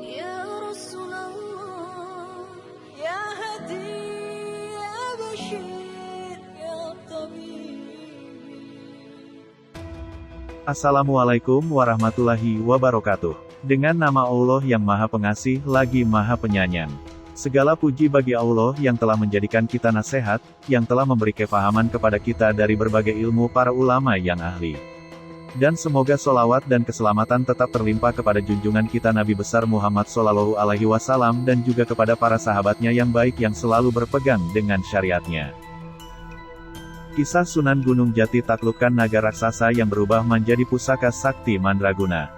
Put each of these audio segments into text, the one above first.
يا رسول الله يا هدي يا بشير يا طبيب. Assalamualaikum warahmatullahi wabarakatuh. Dengan nama Allah yang Maha Pengasih lagi Maha Penyayang. Segala puji bagi Allah yang telah menjadikan kita nasihat, yang telah memberi kefahaman kepada kita dari berbagai ilmu para ulama yang ahli. Dan semoga solawat dan keselamatan tetap terlimpah kepada junjungan kita Nabi besar Muhammad Shallallahu Alaihi Wasallam dan juga kepada para sahabatnya yang baik yang selalu berpegang dengan syariatnya. Kisah Sunan Gunung Jati taklukkan naga raksasa yang berubah menjadi pusaka sakti mandraguna.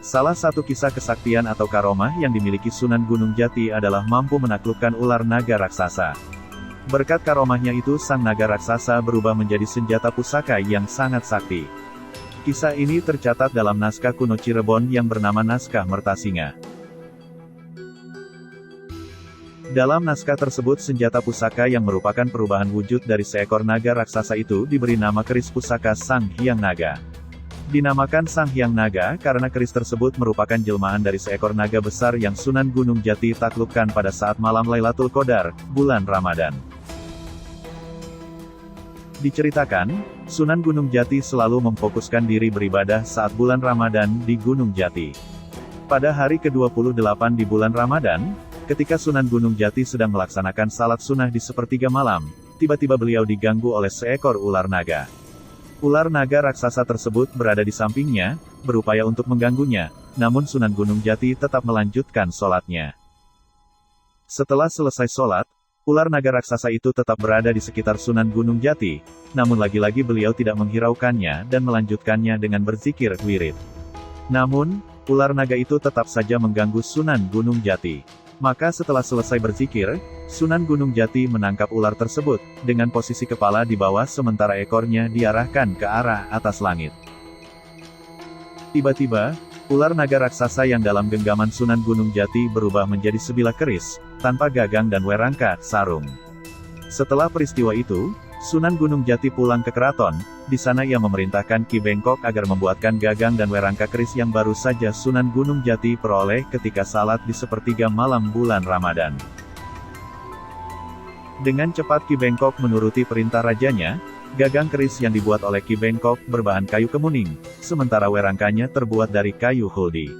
Salah satu kisah kesaktian atau karomah yang dimiliki Sunan Gunung Jati adalah mampu menaklukkan ular naga raksasa. Berkat karomahnya itu sang naga raksasa berubah menjadi senjata pusaka yang sangat sakti. Kisah ini tercatat dalam naskah kuno Cirebon yang bernama Naskah Mertasinga. Dalam naskah tersebut senjata pusaka yang merupakan perubahan wujud dari seekor naga raksasa itu diberi nama keris pusaka Sang Hyang Naga. Dinamakan Sang Hyang Naga karena keris tersebut merupakan jelmaan dari seekor naga besar yang Sunan Gunung Jati taklukkan pada saat malam Lailatul Qadar, bulan Ramadan. Diceritakan, Sunan Gunung Jati selalu memfokuskan diri beribadah saat bulan Ramadan di Gunung Jati. Pada hari ke-28 di bulan Ramadan, ketika Sunan Gunung Jati sedang melaksanakan salat sunnah di sepertiga malam, tiba-tiba beliau diganggu oleh seekor ular naga. Ular naga raksasa tersebut berada di sampingnya, berupaya untuk mengganggunya, namun Sunan Gunung Jati tetap melanjutkan sholatnya. Setelah selesai sholat, ular naga raksasa itu tetap berada di sekitar Sunan Gunung Jati, namun lagi-lagi beliau tidak menghiraukannya dan melanjutkannya dengan berzikir wirid. Namun, ular naga itu tetap saja mengganggu Sunan Gunung Jati. Maka setelah selesai berzikir, Sunan Gunung Jati menangkap ular tersebut, dengan posisi kepala di bawah sementara ekornya diarahkan ke arah atas langit. Tiba-tiba, ular naga raksasa yang dalam genggaman Sunan Gunung Jati berubah menjadi sebilah keris, tanpa gagang dan werangka, sarung. Setelah peristiwa itu, Sunan Gunung Jati pulang ke keraton. Di sana ia memerintahkan Ki Bengkok agar membuatkan gagang dan werangka keris yang baru saja Sunan Gunung Jati peroleh ketika salat di sepertiga malam bulan Ramadan. Dengan cepat Ki Bengkok menuruti perintah rajanya, gagang keris yang dibuat oleh Ki Bengkok berbahan kayu kemuning, sementara werangkanya terbuat dari kayu huldi.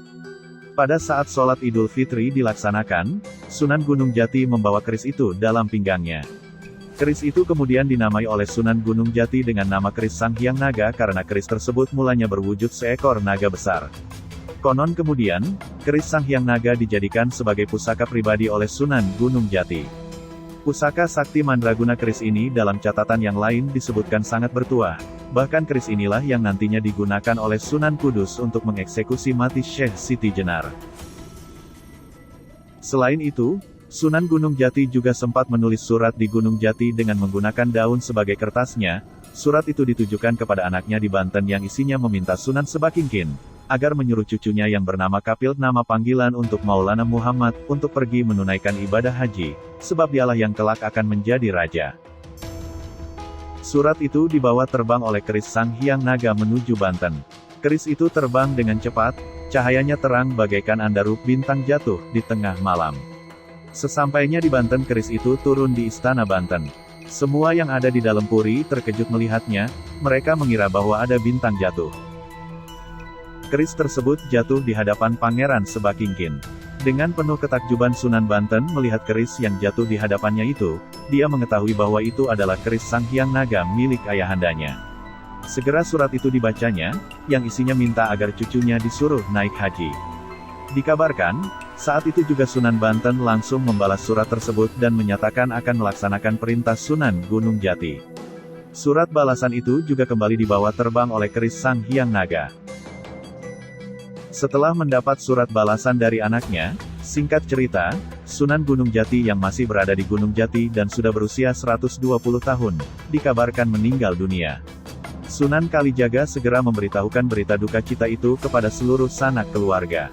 Pada saat sholat Idul Fitri dilaksanakan, Sunan Gunung Jati membawa keris itu dalam pinggangnya. Keris itu kemudian dinamai oleh Sunan Gunung Jati dengan nama keris Sang Hyang Naga karena keris tersebut mulanya berwujud seekor naga besar. Konon kemudian, keris Sang Hyang Naga dijadikan sebagai pusaka pribadi oleh Sunan Gunung Jati. Pusaka sakti mandraguna keris ini dalam catatan yang lain disebutkan sangat bertuah. Bahkan keris inilah yang nantinya digunakan oleh Sunan Kudus untuk mengeksekusi mati Syekh Siti Jenar. Selain itu, Sunan Gunung Jati juga sempat menulis surat di Gunung Jati dengan menggunakan daun sebagai kertasnya. Surat itu ditujukan kepada anaknya di Banten yang isinya meminta Sunan Sebakingkin agar menyuruh cucunya yang bernama Kapil nama panggilan untuk Maulana Muhammad untuk pergi menunaikan ibadah haji, sebab dialah yang kelak akan menjadi raja. Surat itu dibawa terbang oleh keris Sang Hyang Naga menuju Banten. Keris itu terbang dengan cepat, cahayanya terang bagaikan andarup bintang jatuh di tengah malam. Sesampainya di Banten keris itu turun di Istana Banten. Semua yang ada di dalam puri terkejut melihatnya, mereka mengira bahwa ada bintang jatuh. Keris tersebut jatuh di hadapan Pangeran Sebakingkin. Dengan penuh ketakjuban Sunan Banten melihat keris yang jatuh di hadapannya itu, dia mengetahui bahwa itu adalah keris Sang Hyang Naga milik ayahandanya. Segera surat itu dibacanya, yang isinya minta agar cucunya disuruh naik haji. Dikabarkan, saat itu juga Sunan Banten langsung membalas surat tersebut dan menyatakan akan melaksanakan perintah Sunan Gunung Jati. Surat balasan itu juga kembali dibawa terbang oleh keris Sang Hyang Naga. Setelah mendapat surat balasan dari anaknya, singkat cerita, Sunan Gunung Jati yang masih berada di Gunung Jati dan sudah berusia 120 tahun, dikabarkan meninggal dunia. Sunan Kalijaga segera memberitahukan berita duka cita itu kepada seluruh sanak keluarga.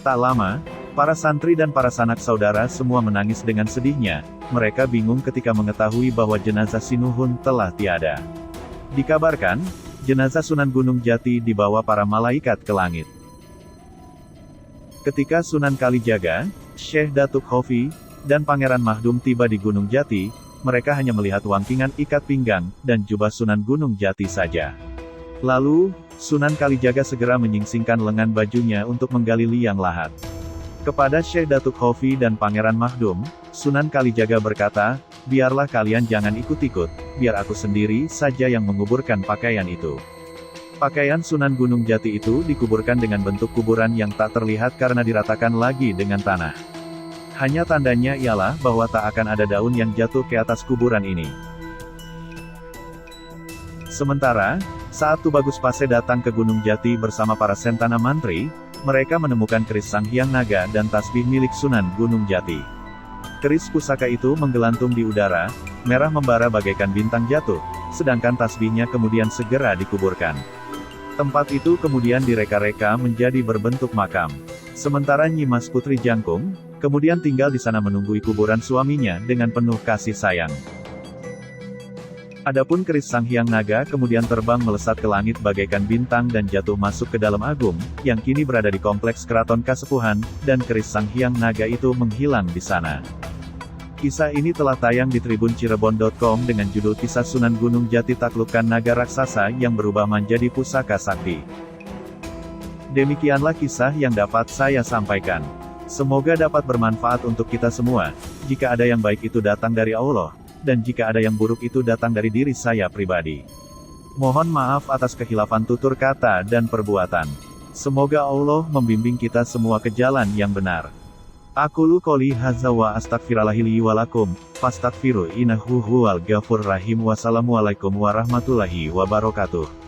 Tak lama, para santri dan para sanak saudara semua menangis dengan sedihnya. Mereka bingung ketika mengetahui bahwa jenazah Sinuhun telah tiada. Dikabarkan, jenazah Sunan Gunung Jati dibawa para malaikat ke langit. Ketika Sunan Kalijaga, Syekh Datuk Khofi, dan Pangeran Mahdum tiba di Gunung Jati, mereka hanya melihat wangkingan ikat pinggang, dan jubah Sunan Gunung Jati saja. Lalu, Sunan Kalijaga segera menyingsingkan lengan bajunya untuk menggali liang lahat. Kepada Syekh Datuk Khofi dan Pangeran Mahdum, Sunan Kalijaga berkata, biarlah kalian jangan ikut-ikut, biar aku sendiri saja yang menguburkan pakaian itu. Pakaian Sunan Gunung Jati itu dikuburkan dengan bentuk kuburan yang tak terlihat karena diratakan lagi dengan tanah. Hanya tandanya ialah bahwa tak akan ada daun yang jatuh ke atas kuburan ini. Sementara, saat Tubagus Pase datang ke Gunung Jati bersama para Sentana Mantri, mereka menemukan keris Sang Hyang Naga dan tasbih milik Sunan Gunung Jati. Keris pusaka itu menggelantung di udara, merah membara bagaikan bintang jatuh, sedangkan tasbihnya kemudian segera dikuburkan. Tempat itu kemudian direka-reka menjadi berbentuk makam. Sementara Nyimas Putri Jangkung, kemudian tinggal di sana menunggui kuburan suaminya dengan penuh kasih sayang. Adapun keris Sang Hyang Naga kemudian terbang melesat ke langit bagaikan bintang dan jatuh masuk ke dalam Agung, yang kini berada di kompleks Keraton Kasepuhan, dan keris Sang Hyang Naga itu menghilang di sana. Kisah ini telah tayang di tribuncirebon.com dengan judul Kisah Sunan Gunung Jati Taklukkan Naga Raksasa yang berubah menjadi pusaka sakti. Demikianlah kisah yang dapat saya sampaikan. Semoga dapat bermanfaat untuk kita semua. Jika ada yang baik itu datang dari Allah, dan jika ada yang buruk itu datang dari diri saya pribadi. Mohon maaf atas kekhilafan tutur kata dan perbuatan. Semoga Allah membimbing kita semua ke jalan yang benar. Aqulu qouli hadza wa astaghfirullahi li wa lakum, fastaghfiru innahu huwal ghafurur rahim. Wassalamualaikum warahmatullahi wabarakatuh.